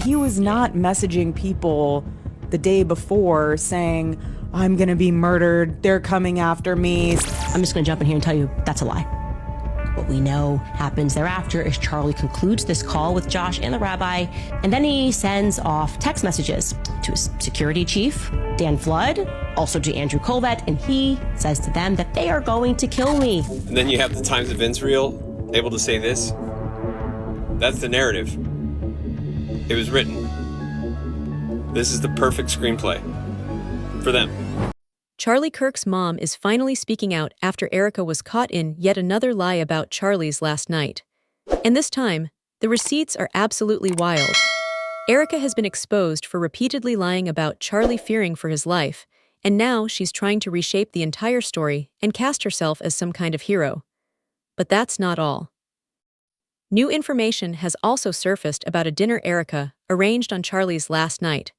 he was not messaging people the day before saying, I'm gonna be murdered, they're coming after me. I'm just gonna jump in here and tell you that's a lie. What we know happens thereafter is Charlie concludes this call with Josh and the rabbi, and then he sends off text messages to his security chief, Dan Flood, also to Andrew Colvett, and he says to them that they are going to kill me. And then you have the Times Events reel able to say this. That's the narrative. It was written. This is the perfect screenplay for them. Charlie Kirk's mom is finally speaking out after Erica was caught in yet another lie about Charlie's last night. And this time, the receipts are absolutely wild. Erica has been exposed for repeatedly lying about Charlie fearing for his life, and now she's trying to reshape the entire story and cast herself as some kind of hero. But that's not all. New information has also surfaced about a dinner Erica arranged on Charlie's last night,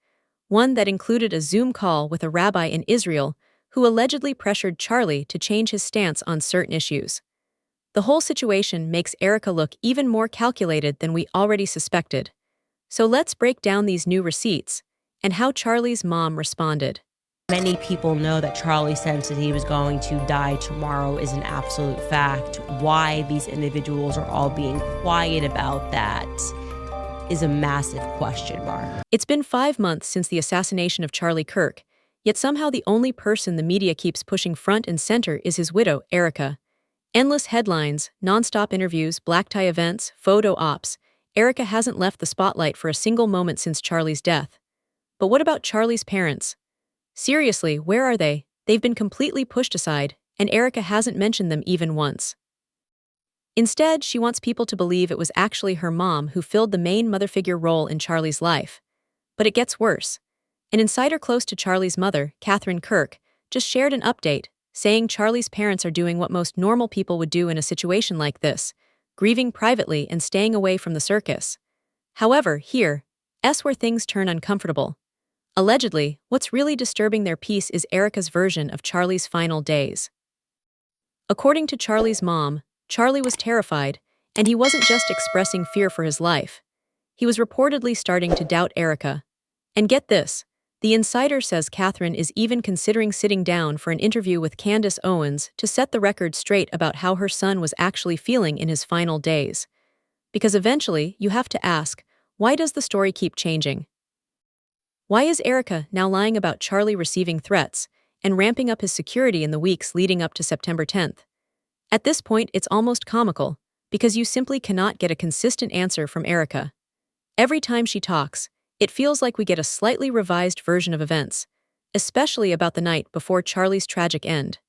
one that included a Zoom call with a rabbi in Israel who allegedly pressured Charlie to change his stance on certain issues. The whole situation makes Erica look even more calculated than we already suspected. So let's break down these new receipts and how Charlie's mom responded. Many people know that Charlie says that he was going to die tomorrow is an absolute fact. Why these individuals are all being quiet about that is a massive question mark. It's been 5 months since the assassination of Charlie Kirk, yet somehow the only person the media keeps pushing front and center is his widow, Erica. Endless headlines, non-stop interviews, black tie events, photo ops. Erica hasn't left the spotlight for a single moment since Charlie's death. But what about Charlie's parents? Seriously, where are they? They've been completely pushed aside, and Erica hasn't mentioned them even once. Instead, she wants people to believe it was actually her mom who filled the main mother figure role in Charlie's life. But it gets worse. An insider close to Charlie's mother, Catherine Kirk, just shared an update, saying Charlie's parents are doing what most normal people would do in a situation like this, grieving privately and staying away from the circus. However, here's where things turn uncomfortable. Allegedly, what's really disturbing their peace is Erica's version of Charlie's final days. According to Charlie's mom, Charlie was terrified, and he wasn't just expressing fear for his life. He was reportedly starting to doubt Erica. And get this, the insider says Catherine is even considering sitting down for an interview with Candace Owens to set the record straight about how her son was actually feeling in his final days. Because eventually, you have to ask, why does the story keep changing? Why is Erica now lying about Charlie receiving threats and ramping up his security in the weeks leading up to September 10th? At this point, it's almost comical, because you simply cannot get a consistent answer from Erica. Every time she talks, it feels like we get a slightly revised version of events, especially about the night before Charlie's tragic end.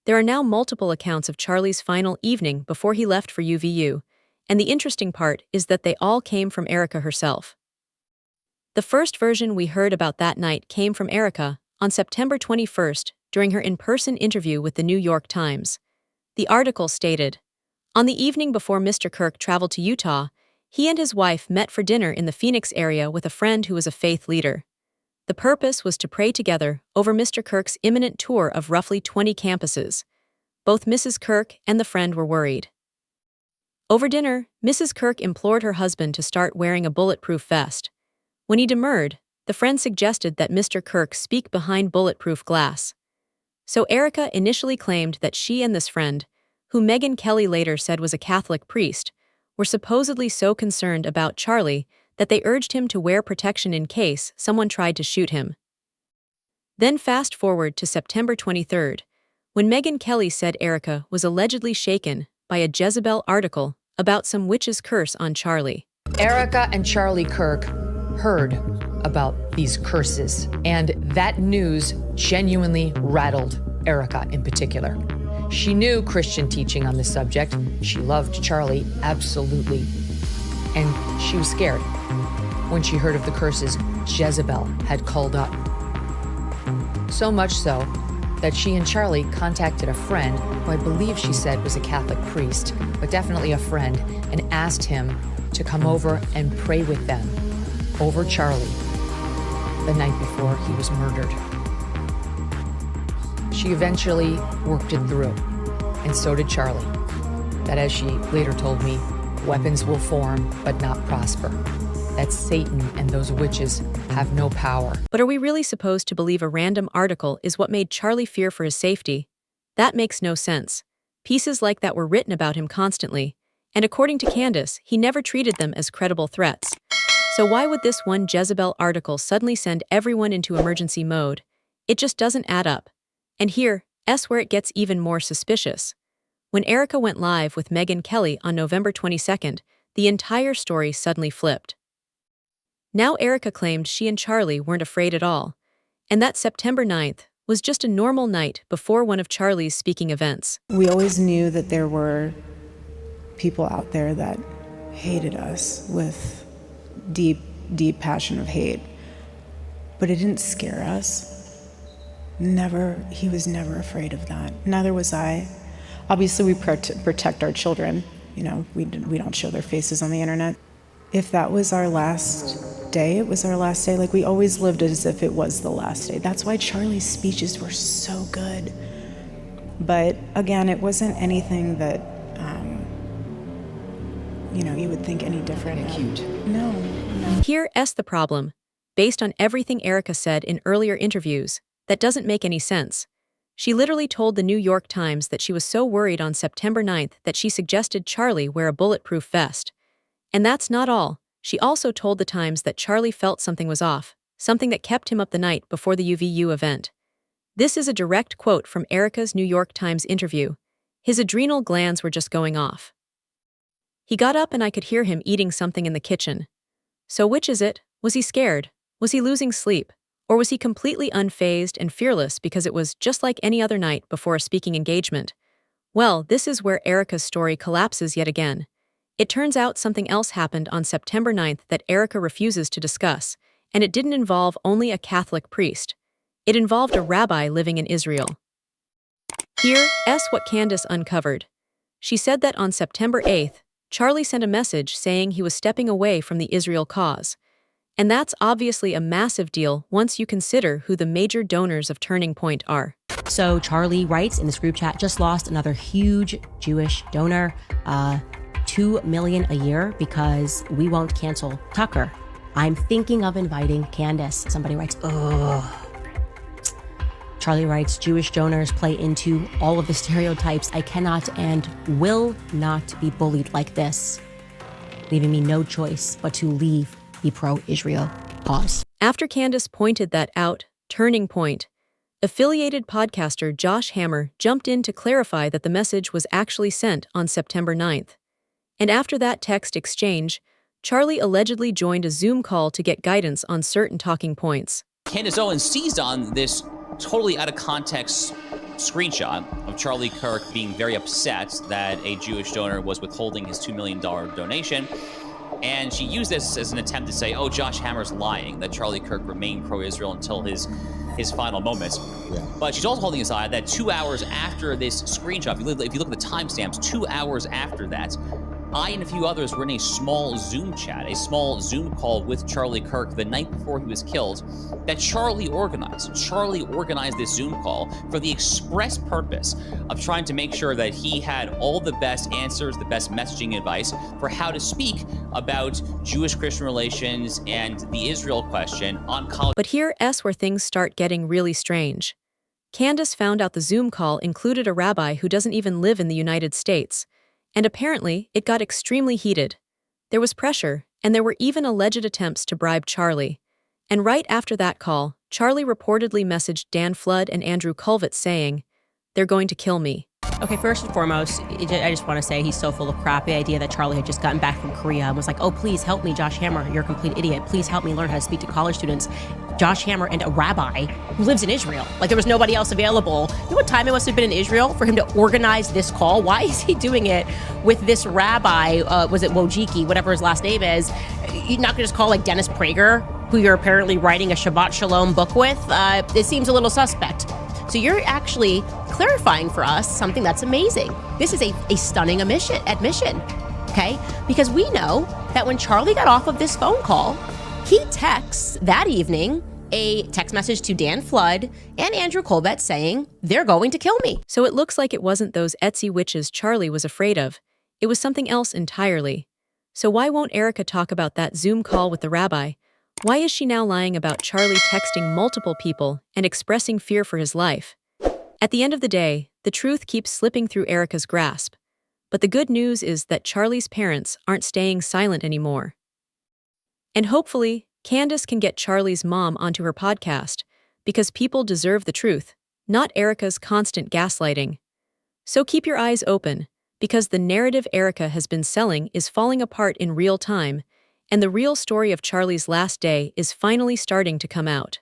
There are now multiple accounts of Charlie's final evening before he left for UVU, and the interesting part is that they all came from Erica herself. The first version we heard about that night came from Erica on September 21st during her in-person interview with the New York Times. The article stated, "On the evening before Mr. Kirk traveled to Utah, he and his wife met for dinner in the Phoenix area with a friend who was a faith leader. The purpose was to pray together over Mr. Kirk's imminent tour of roughly 20 campuses. Both Mrs. Kirk and the friend were worried. Over dinner, Mrs. Kirk implored her husband to start wearing a bulletproof vest. When he demurred, the friend suggested that Mr. Kirk speak behind bulletproof glass. So Erica initially claimed that she and this friend, who Megyn Kelly later said was a Catholic priest, were supposedly so concerned about Charlie that they urged him to wear protection in case someone tried to shoot him. Then fast forward to September 23rd, when Megyn Kelly said Erica was allegedly shaken by a Jezebel article about some witch's curse on Charlie. Erica and Charlie Kirk heard about these curses, and that news genuinely rattled Erica in particular. She knew Christian teaching on the subject. She loved Charlie, absolutely. And she was scared when she heard of the curses Jezebel had called up. So much so that she and Charlie contacted a friend, who I believe she said was a Catholic priest, but definitely a friend, and asked him to come over and pray with them over Charlie the night before he was murdered. She eventually worked it through, and so did Charlie. That, as she later told me, weapons will form but not prosper. that Satan and those witches have no power. But are we really supposed to believe a random article is what made Charlie fear for his safety? That makes no sense. Pieces like that were written about him constantly, and according to Candace, he never treated them as credible threats. So why would this one Jezebel article suddenly send everyone into emergency mode? It just doesn't add up. And here's where it gets even more suspicious. When Erica went live with Megyn Kelly on November 22nd, the entire story suddenly flipped. Now Erica claimed she and Charlie weren't afraid at all, and that September 9th was just a normal night before one of Charlie's speaking events. We always knew that there were people out there that hated us with deep, deep passion of hate, but it didn't scare us. Never, he was never afraid of that. Neither was I. Obviously, we protect our children. You know, we don't show their faces on the internet. If that was our last day, it was our last day. Like, we always lived as if it was the last day. That's why Charlie's speeches were so good. But again, it wasn't anything that, you would think any different. Cute. No. Here's the problem. Based on everything Erica said in earlier interviews, that doesn't make any sense. She literally told the New York Times that she was so worried on September 9th that she suggested Charlie wear a bulletproof vest. And that's not all. She also told the Times that Charlie felt something was off, something that kept him up the night before the UVU event. This is a direct quote from Erica's New York Times interview. His adrenal glands were just going off. He got up and I could hear him eating something in the kitchen. So which is it? Was he scared? Was he losing sleep? Or was he completely unfazed and fearless because it was just like any other night before a speaking engagement? Well, this is where Erica's story collapses yet again. It turns out something else happened on September 9th that Erica refuses to discuss, and it didn't involve only a Catholic priest. It involved a rabbi living in Israel. Here's what Candace uncovered. She said that on September 8th, Charlie sent a message saying he was stepping away from the Israel cause. And that's obviously a massive deal once you consider who the major donors of Turning Point are. So Charlie writes in this group chat, just lost another huge Jewish donor, $2 million a year because we won't cancel Tucker. I'm thinking of inviting Candace. Somebody writes, ugh. Charlie writes, Jewish donors play into all of the stereotypes. I cannot and will not be bullied like this, leaving me no choice but to leave the pro-Israel cause. After Candace pointed that out, Turning Point, affiliated podcaster Josh Hammer jumped in to clarify that the message was actually sent on September 9th. And after that text exchange, Charlie allegedly joined a Zoom call to get guidance on certain talking points. Candace Owens seized on this totally out of context screenshot of Charlie Kirk being very upset that a Jewish donor was withholding his $2 million donation. And she used this as an attempt to say, oh, Josh Hammer's lying, that Charlie Kirk remained pro-Israel until his final moments. Yeah. But she's also holding aside that 2 hours after this screenshot, if you look at the timestamps, 2 hours after that, I and a few others were in a small Zoom chat, a small Zoom call with Charlie Kirk the night before he was killed that Charlie organized. Charlie organized this Zoom call for the express purpose of trying to make sure that he had all the best answers, the best messaging advice for how to speak about Jewish-Christian relations and the Israel question on college. But here's where things start getting really strange. Candace found out the Zoom call included a rabbi who doesn't even live in the United States. And apparently, it got extremely heated. There was pressure, and there were even alleged attempts to bribe Charlie. And right after that call, Charlie reportedly messaged Dan Flood and Andrew Culvett saying, "They're going to kill me." Okay, first and foremost, I just want to say he's so full of crap. The idea that Charlie had just gotten back from Korea and was like, oh, please help me, Josh Hammer. You're a complete idiot. Please help me learn how to speak to college students. Josh Hammer and a rabbi who lives in Israel. Like, there was nobody else available. You know what time it must have been in Israel for him to organize this call? Why is he doing it with this rabbi, was it Wojcicki, whatever his last name is? You're not going to just call, like, Dennis Prager, who you're apparently writing a Shabbat Shalom book with? It seems a little suspect. So you're actually clarifying for us something that's amazing. This is a stunning admission, okay? Because we know that when Charlie got off of this phone call, he texts that evening a text message to Dan Flood and Andrew Colbert saying, they're going to kill me. So it looks like it wasn't those Etsy witches Charlie was afraid of. It was something else entirely. So why won't Erica talk about that Zoom call with the rabbi? Why is she now lying about Charlie texting multiple people and expressing fear for his life? At the end of the day, the truth keeps slipping through Erica's grasp. But the good news is that Charlie's parents aren't staying silent anymore. And hopefully, Candace can get Charlie's mom onto her podcast, because people deserve the truth, not Erica's constant gaslighting. So keep your eyes open, because the narrative Erica has been selling is falling apart in real time, and the real story of Charlie's last day is finally starting to come out.